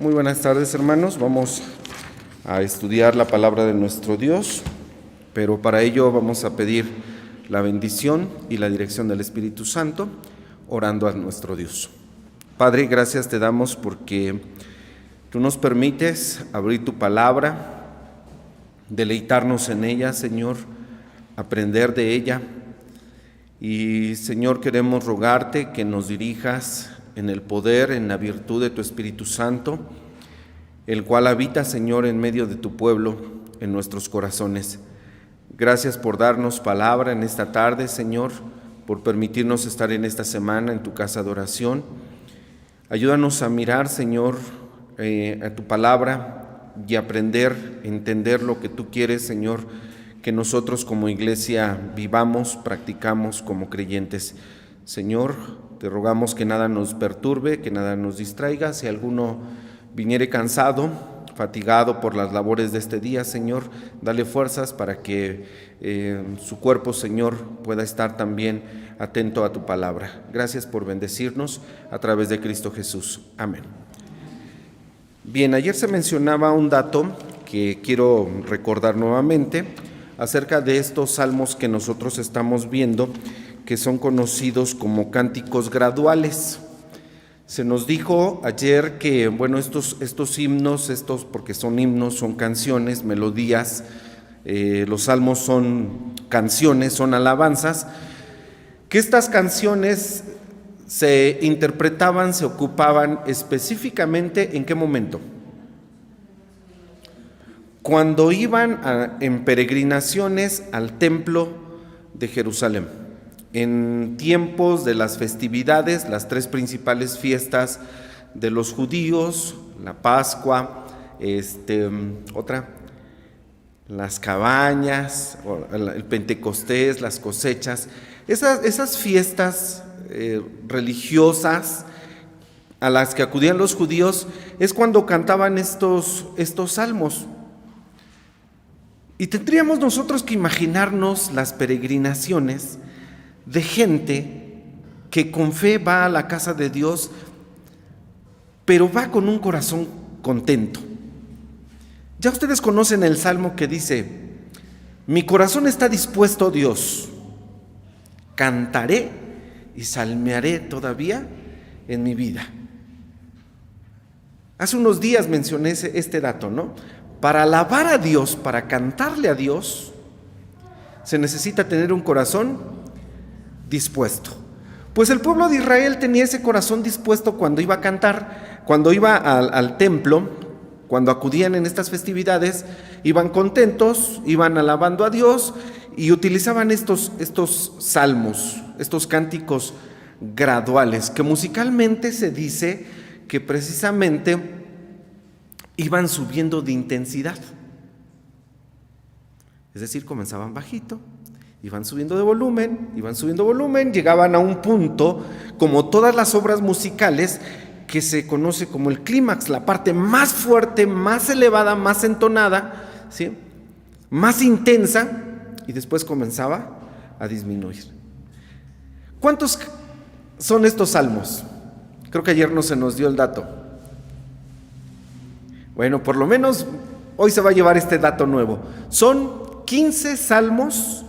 Muy buenas tardes, hermanos. Vamos a estudiar la palabra de nuestro Dios, pero para ello vamos a pedir la bendición y la dirección del Espíritu Santo, orando a nuestro Dios. Padre, gracias te damos porque tú nos permites abrir tu palabra, deleitarnos en ella, Señor, aprender de ella. Y, Señor, queremos rogarte que nos dirijas en el poder, en la virtud de tu Espíritu Santo, el cual habita, Señor, en medio de tu pueblo, en nuestros corazones. Gracias por darnos palabra en esta tarde, Señor, por permitirnos estar en esta semana en tu casa de oración. Ayúdanos a mirar, Señor, a tu palabra y aprender, entender lo que tú quieres, Señor, que nosotros como iglesia vivamos, practicamos como creyentes. Señor, te rogamos que nada nos perturbe, que nada nos distraiga. Si alguno viniere cansado, fatigado por las labores de este día, Señor, dale fuerzas para que su cuerpo, Señor, pueda estar también atento a tu palabra. Gracias por bendecirnos a través de Cristo Jesús. Amén. Bien, ayer se mencionaba un dato que quiero recordar nuevamente acerca de estos salmos que nosotros estamos viendo, que son conocidos como cánticos graduales. Se nos dijo ayer que, bueno, estos himnos, porque son himnos, son canciones, melodías, los salmos son canciones, son alabanzas, que estas canciones se interpretaban, se ocupaban específicamente ¿en qué momento? Cuando iban en peregrinaciones al templo de Jerusalén, en tiempos de las festividades, las tres principales fiestas de los judíos, la Pascua, las cabañas, el Pentecostés, las cosechas, esas fiestas religiosas a las que acudían los judíos, es cuando cantaban estos salmos. Y tendríamos nosotros que imaginarnos las peregrinaciones de gente que con fe va a la casa de Dios, pero va con un corazón contento. Ya ustedes conocen el salmo que dice: mi corazón está dispuesto, Dios, cantaré y salmearé todavía en mi vida. Hace unos días mencioné este dato, ¿no? Para alabar a Dios, para cantarle a Dios, se necesita tener un corazón dispuesto. Pues el pueblo de Israel tenía ese corazón dispuesto cuando iba a cantar, cuando iba al templo, cuando acudían en estas festividades, iban contentos, iban alabando a Dios y utilizaban estos salmos, estos cánticos graduales, que musicalmente se dice que precisamente iban subiendo de intensidad. Es decir, comenzaban bajito, iban subiendo volumen, llegaban a un punto, como todas las obras musicales, que se conoce como el clímax, la parte más fuerte, más elevada, más entonada, ¿sí?, más intensa, y después comenzaba a disminuir. ¿Cuántos son estos salmos? Creo que ayer no se nos dio el dato. Bueno, por lo menos hoy se va a llevar este dato nuevo. Son 15 salmos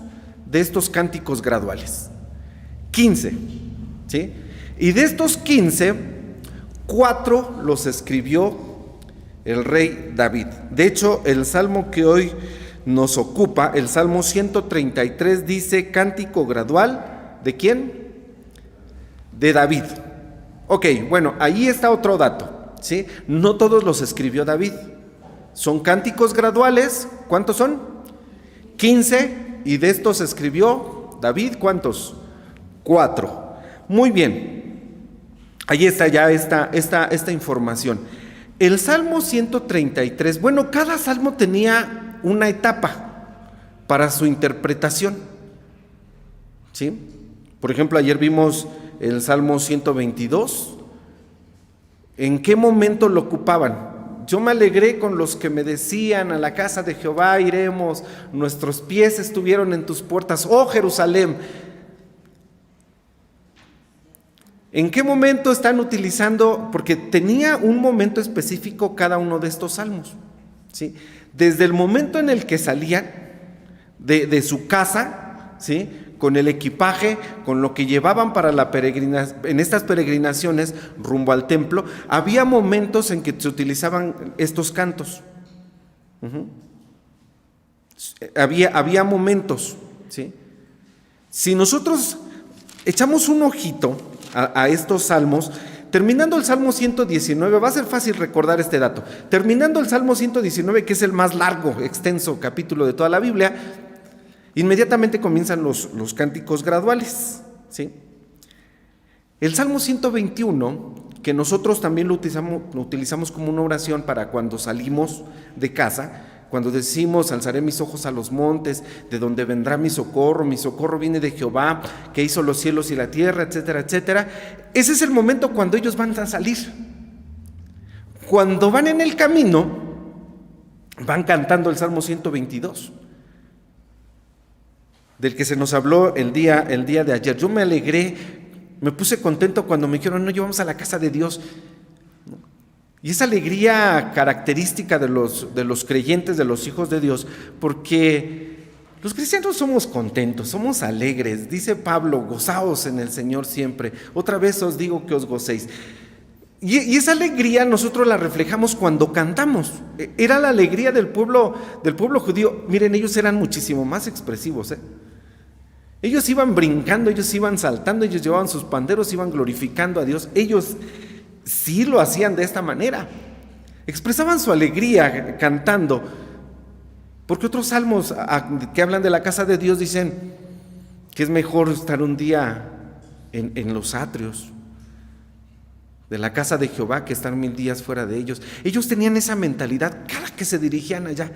de estos cánticos graduales. 15, ¿sí? Y de estos 15, 4 los escribió el rey David. De hecho, el salmo que hoy nos ocupa, el Salmo 133, dice cántico gradual, ¿de quién? De David. Ok, bueno, ahí está otro dato, ¿sí? No todos los escribió David. Son cánticos graduales. ¿Cuántos son? 15. Y de estos escribió David, ¿cuántos? 4. Muy bien. Ahí está ya esta información. El Salmo 133, bueno, cada salmo tenía una etapa para su interpretación, ¿sí? Por ejemplo, ayer vimos el Salmo 122. ¿En qué momento lo ocupaban? Yo me alegré con los que me decían: a la casa de Jehová iremos, nuestros pies estuvieron en tus puertas, oh Jerusalén. ¿En qué momento están utilizando? Porque tenía un momento específico cada uno de estos salmos, ¿sí? Desde el momento en el que salían de su casa, ¿sí?, con el equipaje, con lo que llevaban para en estas peregrinaciones rumbo al templo, había momentos en que se utilizaban estos cantos. Había momentos, ¿sí? Si nosotros echamos un ojito a estos salmos, terminando el Salmo 119, va a ser fácil recordar este dato. Terminando el Salmo 119, que es el más largo, extenso capítulo de toda la Biblia, inmediatamente comienzan los cánticos graduales, ¿sí? El Salmo 121, que nosotros también lo utilizamos como una oración para cuando salimos de casa, cuando decimos: alzaré mis ojos a los montes, de donde vendrá mi socorro viene de Jehová, que hizo los cielos y la tierra, etcétera, etcétera. Ese es el momento cuando ellos van a salir. Cuando van en el camino, van cantando el Salmo 122, del que se nos habló el día de ayer. Yo me alegré, me puse contento cuando me dijeron: no, llevamos a la casa de Dios. Y esa alegría característica de los creyentes, de los hijos de Dios, porque los cristianos somos contentos, somos alegres. Dice Pablo: gozaos en el Señor siempre. Otra vez os digo que os gocéis. Y esa alegría nosotros la reflejamos cuando cantamos. Era la alegría del pueblo judío. Miren, ellos eran muchísimo más expresivos, Ellos iban brincando, ellos iban saltando, ellos llevaban sus panderos, iban glorificando a Dios. Ellos sí lo hacían de esta manera. Expresaban su alegría cantando. Porque otros salmos que hablan de la casa de Dios dicen que es mejor estar un día en los atrios de la casa de Jehová que estar 1000 días fuera de ellos. Ellos tenían esa mentalidad cada que se dirigían allá.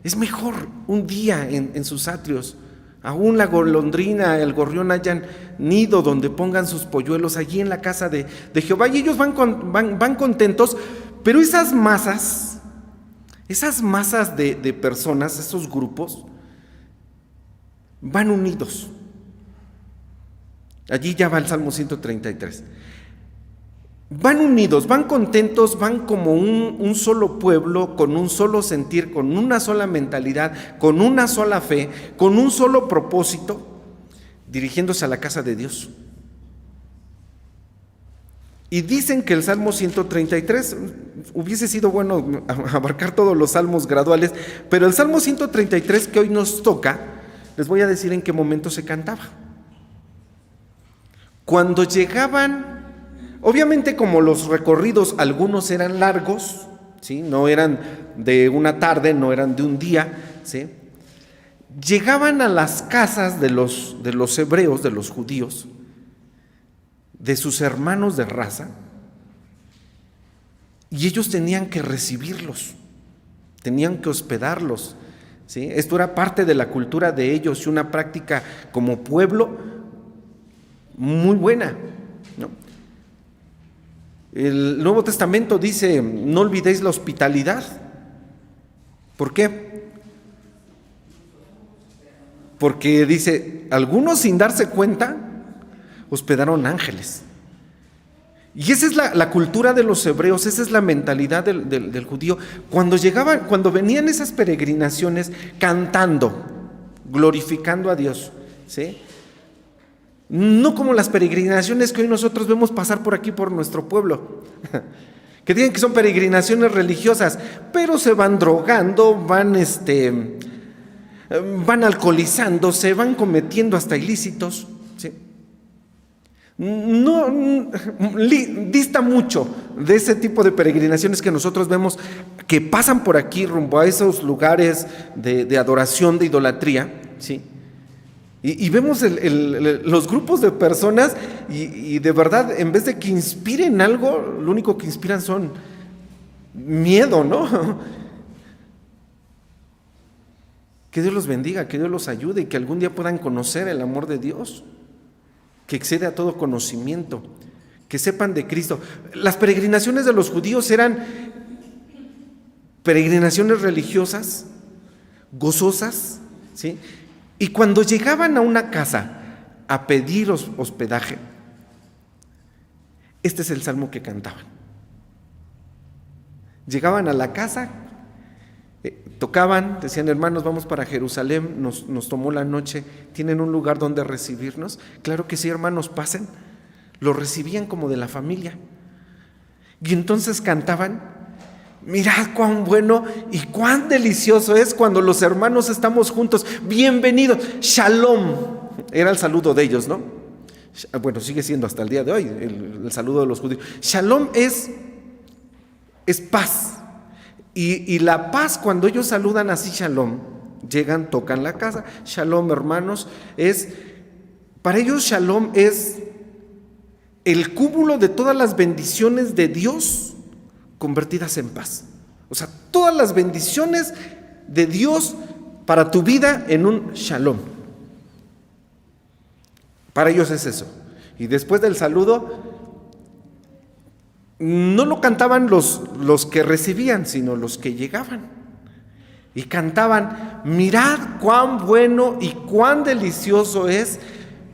Es mejor un día en sus atrios. Aún la golondrina, el gorrión hayan nido donde pongan sus polluelos, allí en la casa de Jehová. Y ellos van contentos, pero esas masas de personas, esos grupos, van unidos. Allí ya va el Salmo 133. Van unidos, van contentos, van como un solo pueblo, con un solo sentir, con una sola mentalidad, con una sola fe, con un solo propósito, dirigiéndose a la casa de Dios. Y dicen que el Salmo 133, hubiese sido bueno abarcar todos los salmos graduales, pero el Salmo 133 que hoy nos toca, les voy a decir en qué momento se cantaba. Cuando llegaban. Obviamente, como los recorridos algunos eran largos, ¿sí?, no eran de una tarde, no eran de un día, ¿sí?, llegaban a las casas de los hebreos, de los judíos, de sus hermanos de raza, y ellos tenían que recibirlos, tenían que hospedarlos, ¿sí? Esto era parte de la cultura de ellos y una práctica como pueblo muy buena, ¿no? El Nuevo Testamento dice: no olvidéis la hospitalidad. ¿Por qué? Porque dice: algunos sin darse cuenta hospedaron ángeles. Y esa es la cultura de los hebreos, esa es la mentalidad del judío. Cuando venían esas peregrinaciones cantando, glorificando a Dios, ¿sí?, no como las peregrinaciones que hoy nosotros vemos pasar por aquí, por nuestro pueblo, que dicen que son peregrinaciones religiosas, pero se van drogando, van alcoholizándose, van cometiendo hasta ilícitos, ¿sí? No, dista mucho de ese tipo de peregrinaciones que nosotros vemos que pasan por aquí rumbo a esos lugares de adoración, de idolatría, ¿sí? Y vemos los grupos de personas y de verdad, en vez de que inspiren algo, lo único que inspiran son miedo, ¿no? Que Dios los bendiga, que Dios los ayude y que algún día puedan conocer el amor de Dios, que excede a todo conocimiento, que sepan de Cristo. Las peregrinaciones de los judíos eran peregrinaciones religiosas, gozosas, ¿sí? Y cuando llegaban a una casa a pedir hospedaje, Este es el salmo que cantaban. Llegaban a la casa, tocaban, decían: hermanos, vamos para Jerusalén, nos tomó la noche, ¿tienen un lugar donde recibirnos? Claro que sí, hermanos, pasen. Lo recibían como de la familia. Y entonces cantaban: mirad cuán bueno y cuán delicioso es cuando los hermanos estamos juntos. Bienvenido, shalom. Era el saludo de ellos, ¿no? Bueno, sigue siendo hasta el día de hoy el saludo de los judíos. Shalom es paz. Y la paz, cuando ellos saludan así, shalom, llegan, tocan la casa. Shalom, hermanos, para ellos shalom es el cúmulo de todas las bendiciones de Dios convertidas en paz. O sea, todas las bendiciones de Dios para tu vida en un shalom. Para ellos es eso. Y después del saludo, no lo cantaban los que recibían, sino los que llegaban. Y cantaban: mirad cuán bueno y cuán delicioso es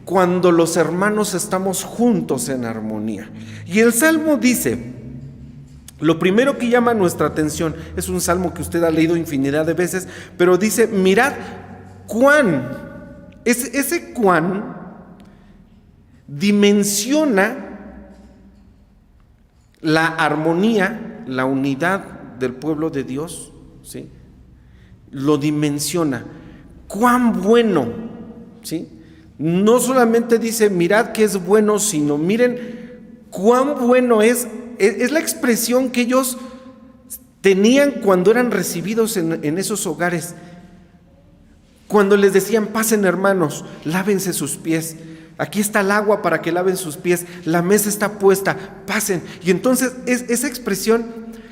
cuando los hermanos estamos juntos en armonía. Y el salmo dice, lo primero que llama nuestra atención, es un salmo que usted ha leído infinidad de veces, pero dice: mirad cuán. Ese cuán dimensiona la armonía, la unidad del pueblo de Dios, ¿sí? Lo dimensiona. Cuán bueno, ¿sí? No solamente dice mirad que es bueno, sino miren cuán bueno es. Es la expresión que ellos tenían cuando eran recibidos en esos hogares. Cuando les decían: pasen, hermanos, lávense sus pies. Aquí está el agua para que laven sus pies. La mesa está puesta, pasen. Y entonces esa expresión,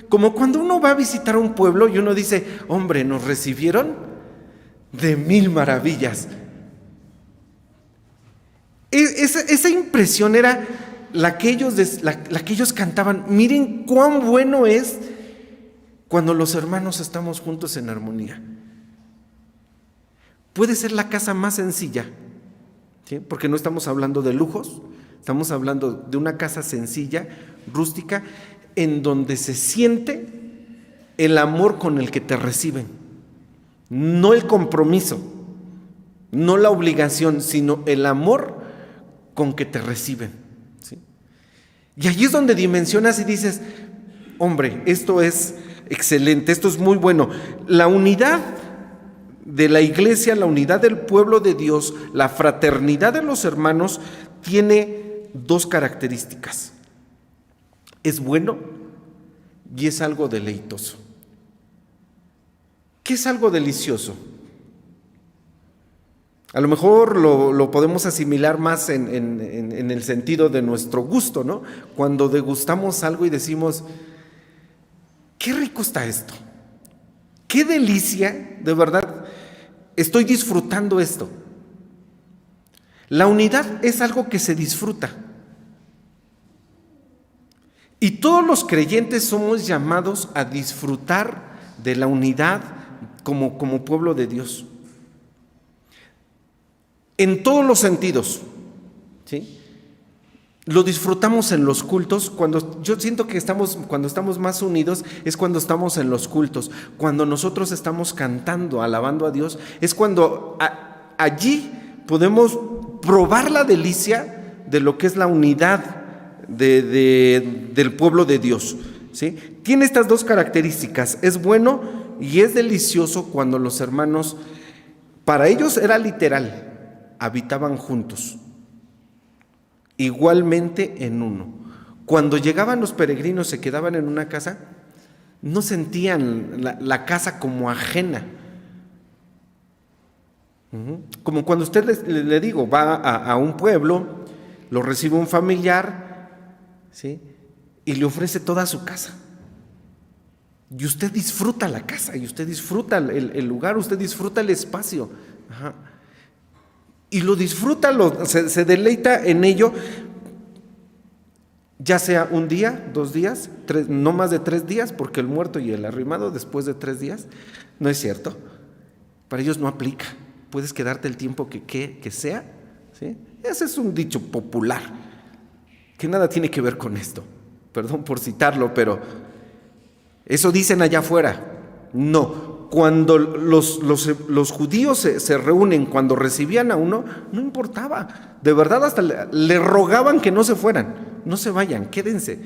como cuando uno va a visitar un pueblo y uno dice: hombre, nos recibieron de mil maravillas. Esa impresión era la que ellos cantaban. Miren cuán bueno es cuando los hermanos estamos juntos en armonía. Puede ser la casa más sencilla, ¿sí? Porque no estamos hablando de lujos, estamos hablando de una casa sencilla, rústica, en donde se siente el amor con el que te reciben. No el compromiso, no la obligación, sino el amor con que te reciben, ¿sí? Y allí es donde dimensionas y dices: hombre, esto es excelente, esto es muy bueno. La unidad de la iglesia, la unidad del pueblo de Dios, la fraternidad de los hermanos, tiene dos características: es bueno y es algo deleitoso. ¿Qué es algo delicioso? A lo mejor lo podemos asimilar más en el sentido de nuestro gusto, ¿no? Cuando degustamos algo y decimos: qué rico está esto, qué delicia, de verdad, estoy disfrutando esto. La unidad es algo que se disfruta. Y todos los creyentes somos llamados a disfrutar de la unidad como pueblo de Dios. En todos los sentidos, ¿sí? Lo disfrutamos en los cultos. Cuando yo siento que cuando estamos más unidos es cuando estamos en los cultos, cuando nosotros estamos cantando, alabando a Dios, es cuando allí podemos probar la delicia de lo que es la unidad del pueblo de Dios, ¿sí? Tiene estas dos características: es bueno y es delicioso cuando los hermanos, para ellos era literal, habitaban juntos, igualmente en uno. Cuando llegaban los peregrinos, se quedaban en una casa, no sentían la casa como ajena. Como cuando usted le digo, va a un pueblo, lo recibe un familiar, ¿sí? Y le ofrece toda su casa. Y usted disfruta la casa, y usted disfruta el lugar, usted disfruta el espacio. Ajá. Y lo disfruta, se deleita en ello, ya sea un día, 2 días, 3, no más de 3 días, porque el muerto y el arrimado después de 3 días, no es cierto. Para ellos no aplica. Puedes quedarte el tiempo que sea, ¿sí? Ese es un dicho popular. que nada tiene que ver con esto. Perdón por citarlo, pero eso dicen allá afuera. No, cuando los judíos se reúnen, cuando recibían a uno, no importaba. De verdad hasta le rogaban que no se fueran. No se vayan, quédense.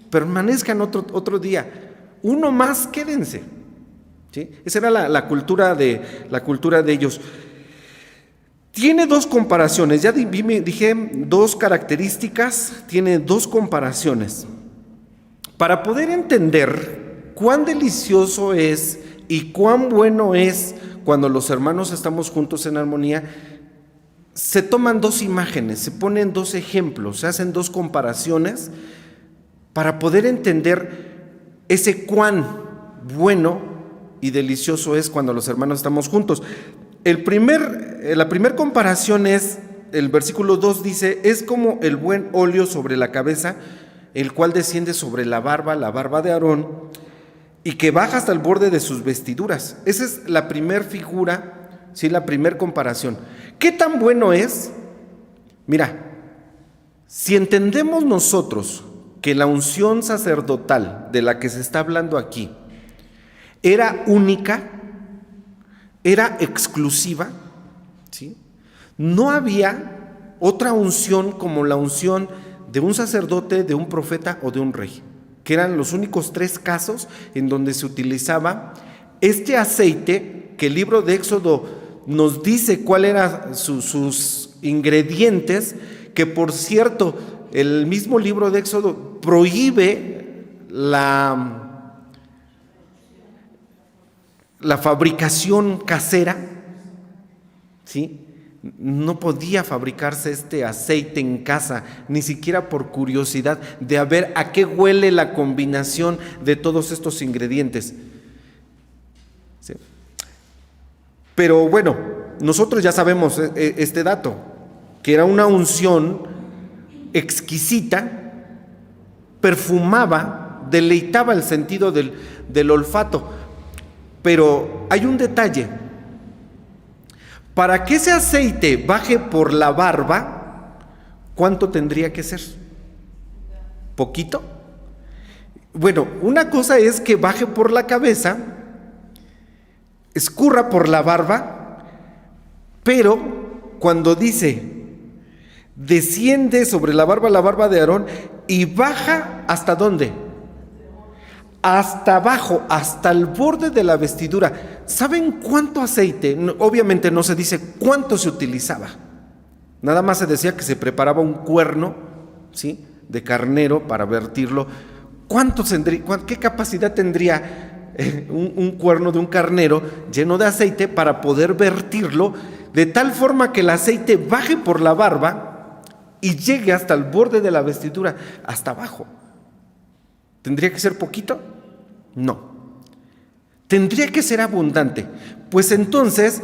Permanezcan otro día. Uno más, quédense. ¿Sí? Esa era la cultura de ellos. Tiene dos comparaciones, ya dije dos características, tiene dos comparaciones. Para poder entender cuán delicioso es y cuán bueno es cuando los hermanos estamos juntos en armonía, se toman dos imágenes, se ponen dos ejemplos, se hacen dos comparaciones para poder entender ese cuán bueno y delicioso es cuando los hermanos estamos juntos. La primera comparación es, el versículo 2 dice, es como el buen óleo sobre la cabeza, el cual desciende sobre la barba de Aarón, y que baja hasta el borde de sus vestiduras. Esa es la primera figura, ¿sí? La primera comparación. ¿Qué tan bueno es? Mira, si entendemos nosotros que la unción sacerdotal de la que se está hablando aquí era única, era exclusiva, ¿sí? No había otra unción como la unción de un sacerdote, de un profeta o de un rey, que eran los únicos tres casos en donde se utilizaba este aceite, que el libro de Éxodo nos dice cuáles eran sus ingredientes, que por cierto, el mismo libro de Éxodo prohíbe la fabricación casera, ¿sí? No podía fabricarse este aceite en casa, ni siquiera por curiosidad de a ver a qué huele la combinación de todos estos ingredientes, ¿sí? Pero bueno, nosotros ya sabemos este dato, que era una unción exquisita, perfumaba, deleitaba el sentido del olfato. Pero hay un detalle. Para que ese aceite baje por la barba, ¿cuánto tendría que ser? ¿Poquito? Bueno, una cosa es que baje por la cabeza, escurra por la barba, pero cuando dice desciende sobre la barba de Aarón y baja, ¿hasta dónde? Hasta abajo, hasta el borde de la vestidura. ¿Saben cuánto aceite? Obviamente no se dice cuánto se utilizaba. Nada más se decía que se preparaba un cuerno, ¿sí?, de carnero para vertirlo. ¿Qué capacidad tendría un cuerno de un carnero lleno de aceite para poder vertirlo de tal forma que el aceite baje por la barba y llegue hasta el borde de la vestidura, hasta abajo? ¿Tendría que ser poquito? No. Tendría que ser abundante. Pues entonces,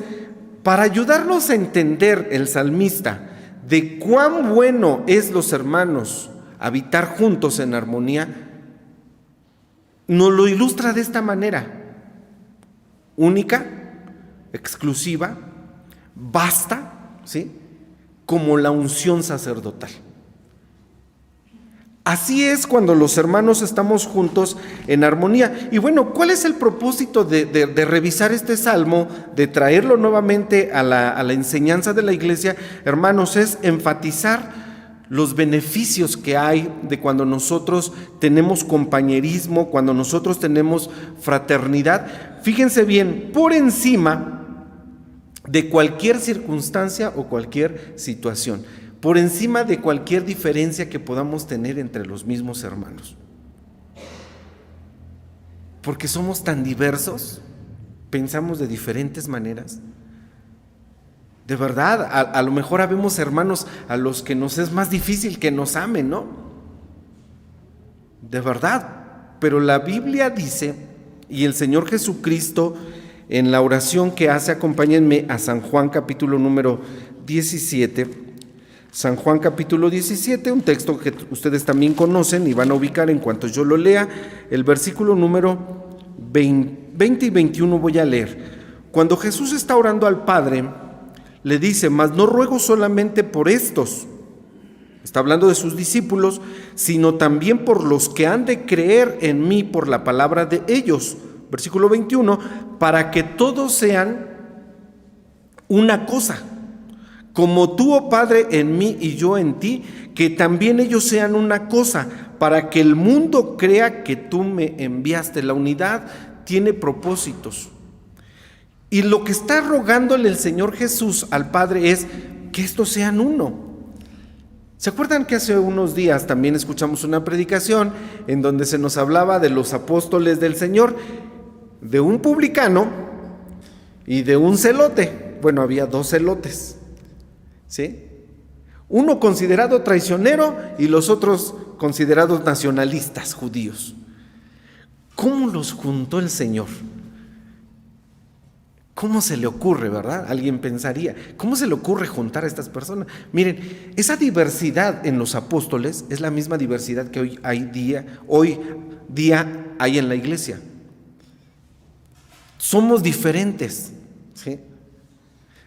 para ayudarnos a entender el salmista de cuán bueno es los hermanos habitar juntos en armonía, nos lo ilustra de esta manera: única, exclusiva, basta, ¿sí?, como la unción sacerdotal. Así es cuando los hermanos estamos juntos en armonía. Y bueno, ¿cuál es el propósito de revisar este salmo, de traerlo nuevamente a la enseñanza de la iglesia? Hermanos, es enfatizar los beneficios que hay de cuando nosotros tenemos compañerismo, cuando nosotros tenemos fraternidad. Fíjense bien, por encima de cualquier circunstancia o cualquier situación, por encima de cualquier diferencia que podamos tener entre los mismos hermanos. Porque somos tan diversos, pensamos de diferentes maneras. De verdad, a lo mejor habemos hermanos a los que nos es más difícil que nos amen, ¿no? De verdad, pero la Biblia dice, y el Señor Jesucristo en la oración que hace, acompáñenme a San Juan capítulo número 17, San Juan capítulo 17, un texto que ustedes también conocen y van a ubicar en cuanto yo lo lea, el versículo número 20 y 21 voy a leer. Cuando Jesús está orando al Padre, le dice: mas no ruego solamente por estos, está hablando de sus discípulos, sino también por los que han de creer en mí por la palabra de ellos. Versículo 21, para que todos sean una cosa, como tú, oh Padre, en mí y yo en ti, que también ellos sean una cosa, para que el mundo crea que tú me enviaste. La unidad tiene propósitos. Y lo que está rogándole el Señor Jesús al Padre es que estos sean uno. ¿Se acuerdan que hace unos días también escuchamos una predicación en donde se nos hablaba de los apóstoles del Señor, de un publicano y de un celote? Bueno, había dos celotes, ¿sí? Uno considerado traicionero y los otros considerados nacionalistas judíos. ¿Cómo los juntó el Señor? ¿Cómo se le ocurre, verdad? Alguien pensaría, ¿cómo se le ocurre juntar a estas personas? Miren, esa diversidad en los apóstoles es la misma diversidad que hoy día hay en la iglesia. Somos diferentes, ¿sí?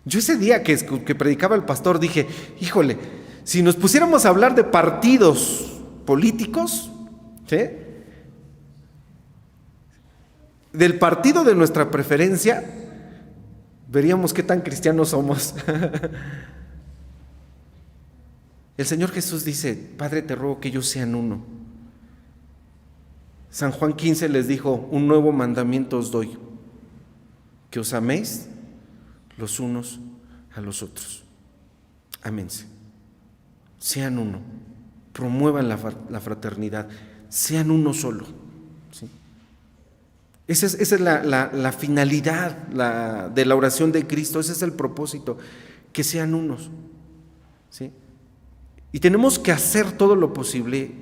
Yo ese día que predicaba el pastor dije, híjole, si nos pusiéramos a hablar de partidos políticos, ¿sí?, del partido de nuestra preferencia, veríamos qué tan cristianos somos. El Señor Jesús dice, Padre, te ruego que ellos sean uno. San Juan 15 les dijo, un nuevo mandamiento os doy, que os améis los unos a los otros. Aménse. Sean uno. Promuevan la fraternidad. Sean uno solo. ¿Sí? Esa es la finalidad de la oración de Cristo. Ese es el propósito. Que sean unos. ¿Sí? Y tenemos que hacer todo lo posible.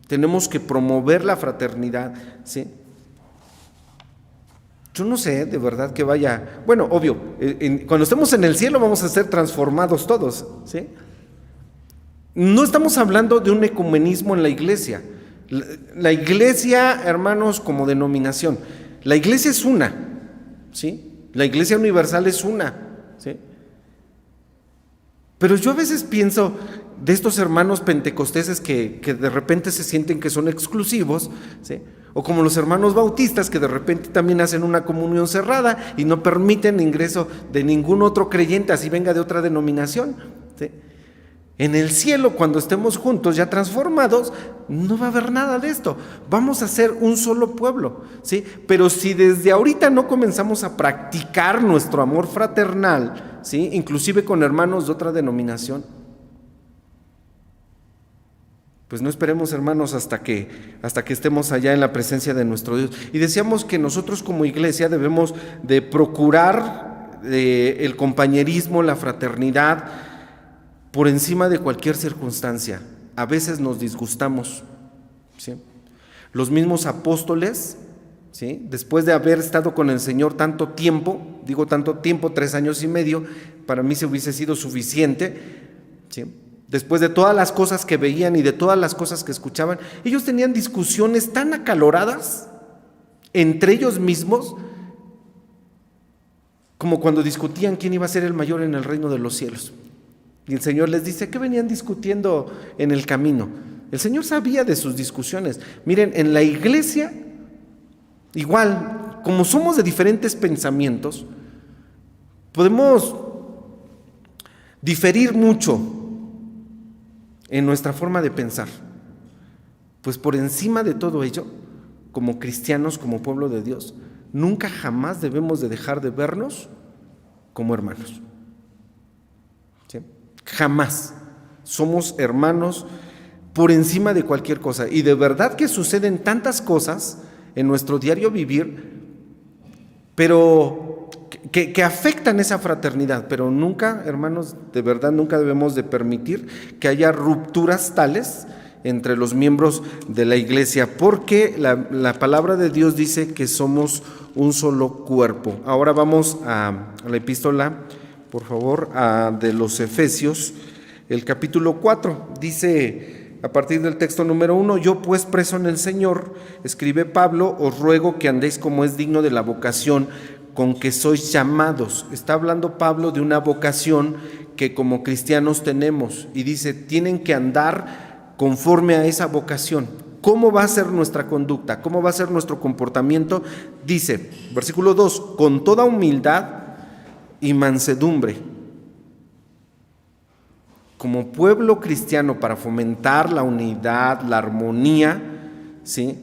Tenemos que promover la fraternidad. ¿Sí? Yo no sé, de verdad que vaya, bueno, obvio, cuando estemos en el cielo vamos a ser transformados todos, ¿sí? No estamos hablando de un ecumenismo en la iglesia. La iglesia, hermanos, como denominación, la iglesia es una, ¿sí? La iglesia universal es una, ¿sí? Pero yo a veces pienso de estos hermanos pentecosteses que de repente se sienten que son exclusivos, ¿sí? O como los hermanos bautistas que de repente también hacen una comunión cerrada y no permiten ingreso de ningún otro creyente, así venga de otra denominación, ¿sí? En el cielo, cuando estemos juntos ya transformados, no va a haber nada de esto. Vamos a ser un solo pueblo, ¿sí? Pero si desde ahorita no comenzamos a practicar nuestro amor fraternal, ¿sí?, inclusive con hermanos de otra denominación, pues no esperemos, hermanos, hasta que estemos allá en la presencia de nuestro Dios. Y decíamos que nosotros como iglesia debemos de procurar el compañerismo, la fraternidad, por encima de cualquier circunstancia. A veces nos disgustamos, ¿sí? Los mismos apóstoles, ¿sí?, después de haber estado con el Señor tanto tiempo, 3 años y medio, para mí se hubiese sido suficiente, ¿sí?, después de todas las cosas que veían y de todas las cosas que escuchaban, ellos tenían discusiones tan acaloradas entre ellos mismos como cuando discutían quién iba a ser el mayor en el reino de los cielos. Y el Señor les dice, ¿qué venían discutiendo en el camino? El Señor sabía de sus discusiones. Miren, en la iglesia, igual, como somos de diferentes pensamientos, podemos diferir mucho en nuestra forma de pensar. Pues por encima de todo ello, como cristianos, como pueblo de Dios, nunca jamás debemos de dejar de vernos como hermanos. ¿Sí? Jamás. Somos hermanos por encima de cualquier cosa. Y de verdad que suceden tantas cosas en nuestro diario vivir, pero que afectan esa fraternidad. Pero nunca, hermanos, de verdad nunca debemos de permitir que haya rupturas tales entre los miembros de la iglesia, porque la palabra de Dios dice que somos un solo cuerpo. Ahora vamos a la epístola, por favor, de los Efesios, el capítulo 4, dice a partir del texto número 1, yo pues preso en el Señor, escribe Pablo, os ruego que andéis como es digno de la vocación con que sois llamados. Está hablando Pablo de una vocación que como cristianos tenemos, y dice, tienen que andar conforme a esa vocación. ¿Cómo va a ser nuestra conducta? ¿Cómo va a ser nuestro comportamiento? Dice, versículo 2, con toda humildad y mansedumbre. Como pueblo cristiano, para fomentar la unidad, la armonía, ¿sí?,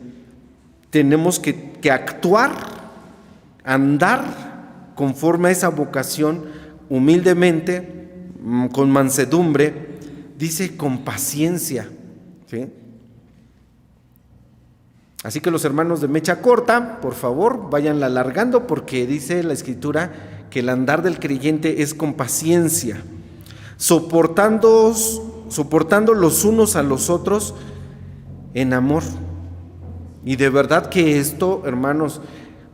tenemos que actuar, andar conforme a esa vocación, humildemente, con mansedumbre, dice con paciencia, ¿sí? Así que los hermanos de mecha corta, por favor, váyanla alargando, porque dice la Escritura que el andar del creyente es con paciencia, soportando los unos a los otros en amor. Y de verdad que esto, hermanos,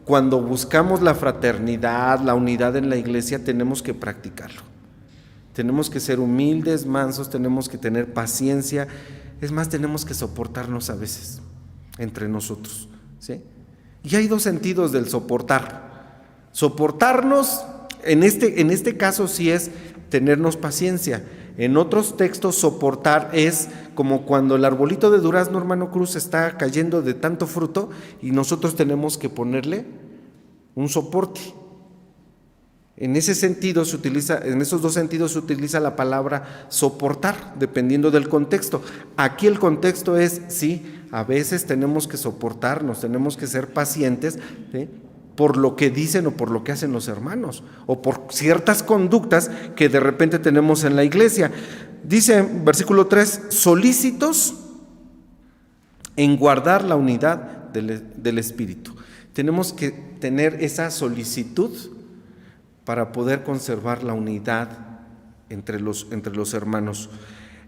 cuando buscamos la fraternidad, la unidad en la iglesia, tenemos que practicarlo. Tenemos que ser humildes, mansos, tenemos que tener paciencia. Es más, tenemos que soportarnos a veces entre nosotros, ¿sí? Y hay dos sentidos del soportar. Soportarnos, en este caso sí es tenernos paciencia. En otros textos, soportar es como cuando el arbolito de durazno, hermano Cruz, está cayendo de tanto fruto y nosotros tenemos que ponerle un soporte. En ese sentido en esos dos sentidos se utiliza la palabra soportar, dependiendo del contexto. Aquí el contexto es, sí, a veces tenemos que soportarnos, tenemos que ser pacientes, ¿sí?, por lo que dicen o por lo que hacen los hermanos, o por ciertas conductas que de repente tenemos en la iglesia. Dice, versículo 3, solícitos en guardar la unidad del Espíritu. Tenemos que tener esa solicitud para poder conservar la unidad entre los hermanos,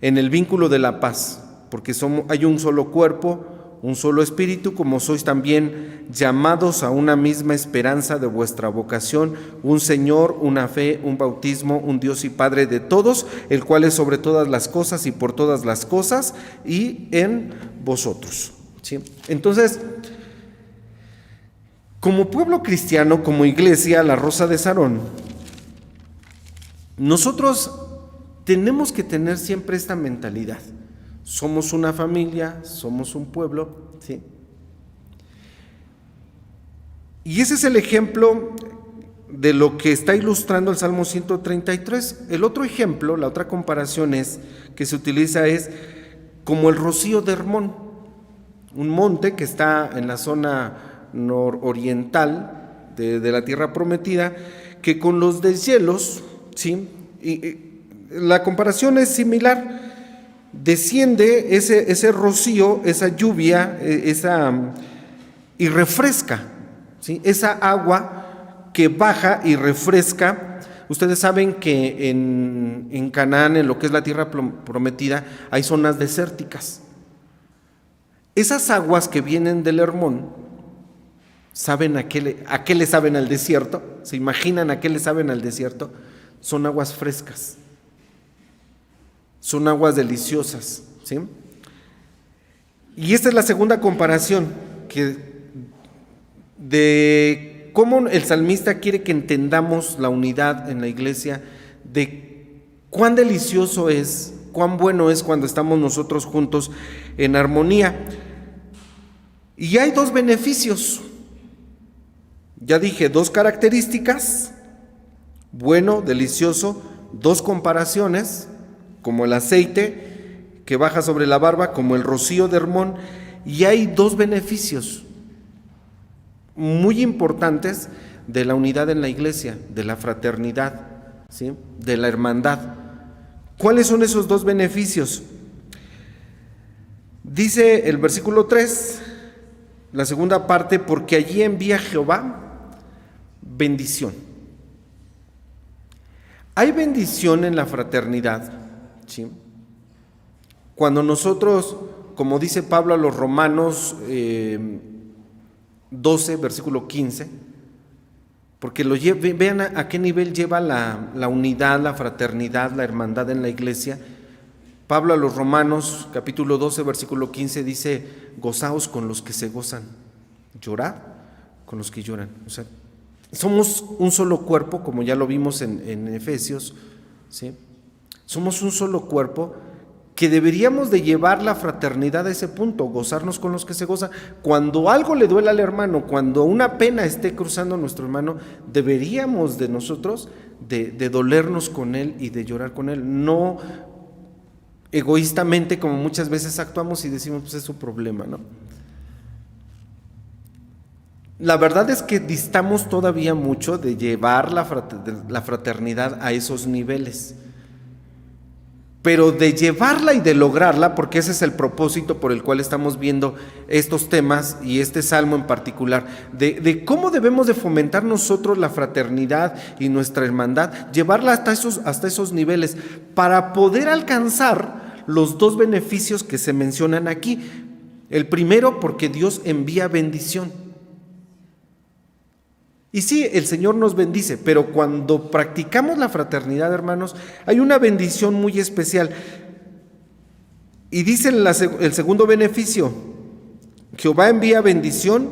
en el vínculo de la paz, porque hay un solo cuerpo, un solo espíritu, como sois también llamados a una misma esperanza de vuestra vocación, un Señor, una fe, un bautismo, un Dios y Padre de todos, el cual es sobre todas las cosas y por todas las cosas y en vosotros, ¿sí? Entonces, como pueblo cristiano, como iglesia, la Rosa de Sarón, nosotros tenemos que tener siempre esta mentalidad. Somos una familia, somos un pueblo, ¿sí? Y ese es el ejemplo de lo que está ilustrando el Salmo 133. El otro ejemplo, la otra comparación que se utiliza es como el rocío de Hermón, un monte que está en la zona nororiental de la tierra prometida, que con los deshielos, ¿sí?, y la comparación es similar. Desciende ese rocío, esa lluvia, y refresca, ¿sí?, esa agua que baja y refresca. Ustedes saben que en Canaán, en lo que es la tierra prometida, hay zonas desérticas. Esas aguas que vienen del Hermón, ¿saben a qué le saben al desierto? ¿Se imaginan a qué le saben al desierto? Son aguas frescas. Son aguas deliciosas, ¿sí? Y esta es la segunda comparación de cómo el salmista quiere que entendamos la unidad en la iglesia, de cuán delicioso es, cuán bueno es cuando estamos nosotros juntos en armonía. Y hay dos beneficios. Ya dije, dos características: bueno, delicioso. Dos comparaciones, como el aceite que baja sobre la barba, como el rocío de Hermón. Y hay dos beneficios muy importantes de la unidad en la iglesia, de la fraternidad, ¿sí?, de la hermandad. ¿Cuáles son esos dos beneficios? Dice el versículo 3, la segunda parte: porque allí envía Jehová bendición. Hay bendición en la fraternidad, ¿sí? Cuando nosotros, como dice Pablo a los Romanos 12, versículo 15, porque vean a qué nivel lleva la unidad, la fraternidad, la hermandad en la iglesia. Pablo a los Romanos, capítulo 12, versículo 15, dice: gozaos con los que se gozan, llorad con los que lloran. O sea, somos un solo cuerpo, como ya lo vimos en Efesios, ¿sí? Somos un solo cuerpo que deberíamos de llevar la fraternidad a ese punto, gozarnos con los que se gozan. Cuando algo le duele al hermano, cuando una pena esté cruzando a nuestro hermano, deberíamos de nosotros de dolernos con él y de llorar con él, no egoístamente como muchas veces actuamos y decimos, pues es su problema, ¿no? La verdad es que distamos todavía mucho de llevar la fraternidad a esos niveles, pero de llevarla y de lograrla, porque ese es el propósito por el cual estamos viendo estos temas y este salmo en particular, de cómo debemos de fomentar nosotros la fraternidad y nuestra hermandad, llevarla hasta esos niveles, para poder alcanzar los dos beneficios que se mencionan aquí. El primero, porque Dios envía bendición. Y sí, el Señor nos bendice, pero cuando practicamos la fraternidad, hermanos, hay una bendición muy especial. Y dice el segundo beneficio, Jehová envía bendición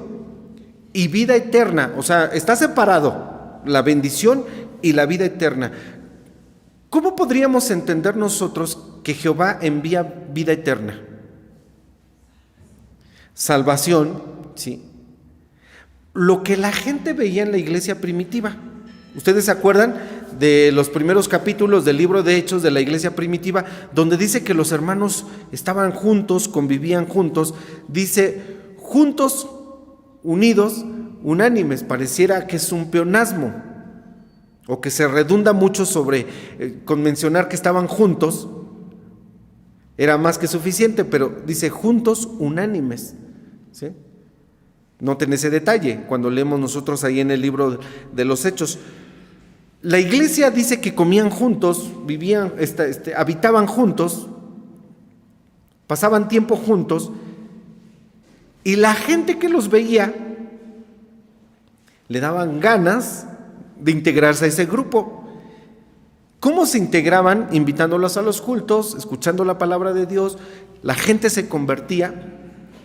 y vida eterna. O sea, está separado la bendición y la vida eterna. ¿Cómo podríamos entender nosotros que Jehová envía vida eterna? Salvación, sí. Lo que la gente veía en la iglesia primitiva. ¿Ustedes se acuerdan de los primeros capítulos del libro de Hechos de la iglesia primitiva, donde dice que los hermanos estaban juntos, convivían juntos? Dice, juntos, unidos, unánimes. Pareciera que es un pleonasmo, o que se redunda mucho sobre, con mencionar que estaban juntos, era más que suficiente, pero dice juntos, unánimes, ¿sí? Noten ese detalle cuando leemos nosotros ahí en el libro de los Hechos. La iglesia dice que comían juntos, vivían, habitaban juntos, pasaban tiempo juntos, y la gente que los veía le daban ganas de integrarse a ese grupo. ¿Cómo se integraban? Invitándolos a los cultos, escuchando la palabra de Dios, la gente se convertía.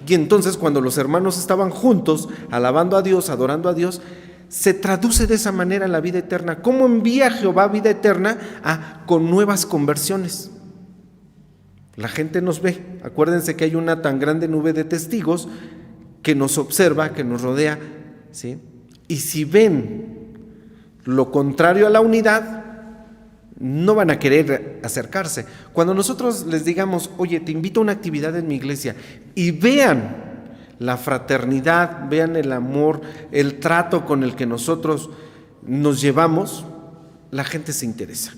Y entonces cuando los hermanos estaban juntos, alabando a Dios, adorando a Dios, se traduce de esa manera en la vida eterna. ¿Cómo envía Jehová vida eterna? Con nuevas conversiones. La gente nos ve. Acuérdense que hay una tan grande nube de testigos que nos observa, que nos rodea, ¿sí? Y si ven lo contrario a la unidad, no van a querer acercarse. Cuando nosotros les digamos, oye, te invito a una actividad en mi iglesia, y vean la fraternidad, vean el amor, el trato con el que nosotros nos llevamos, la gente se interesa.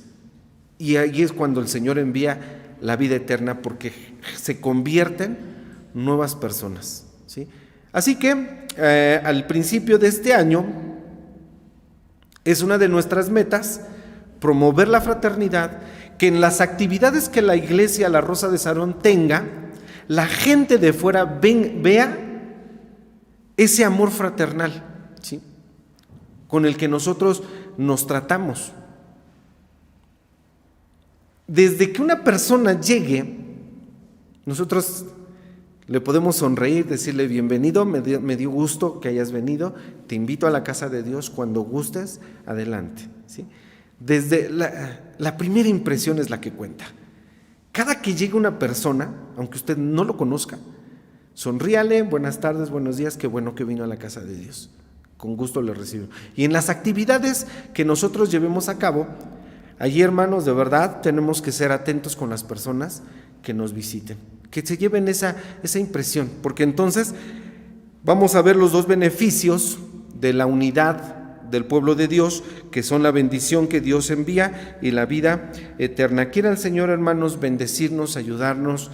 Y ahí es cuando el Señor envía la vida eterna, porque se convierten nuevas personas, ¿sí? Así que al principio de este año es una de nuestras metas promover la fraternidad, que en las actividades que la iglesia La Rosa de Sarón tenga, la gente de fuera vea ese amor fraternal, ¿sí?, con el que nosotros nos tratamos. Desde que una persona llegue, nosotros le podemos sonreír, decirle bienvenido, me dio gusto que hayas venido, te invito a la casa de Dios, cuando gustes, adelante, ¿sí? Desde la primera impresión es la que cuenta. Cada que llegue una persona, aunque usted no lo conozca, sonríale, buenas tardes, buenos días, qué bueno que vino a la casa de Dios, con gusto le recibo. Y en las actividades que nosotros llevemos a cabo, allí, hermanos, de verdad tenemos que ser atentos con las personas que nos visiten, que se lleven esa impresión, porque entonces vamos a ver los dos beneficios de la unidad del pueblo de Dios, que son la bendición que Dios envía y la vida eterna. Quiera el Señor, hermanos, bendecirnos, ayudarnos,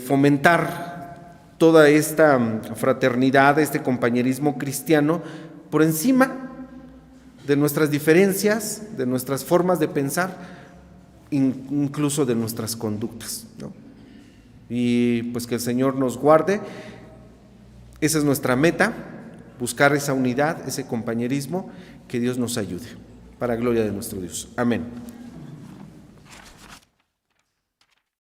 fomentar toda esta fraternidad, este compañerismo cristiano, por encima de nuestras diferencias, de nuestras formas de pensar, incluso de nuestras conductas, ¿no? Y pues que el Señor nos guarde. Esa es nuestra meta, buscar esa unidad, ese compañerismo, que Dios nos ayude, para gloria de nuestro Dios. Amén.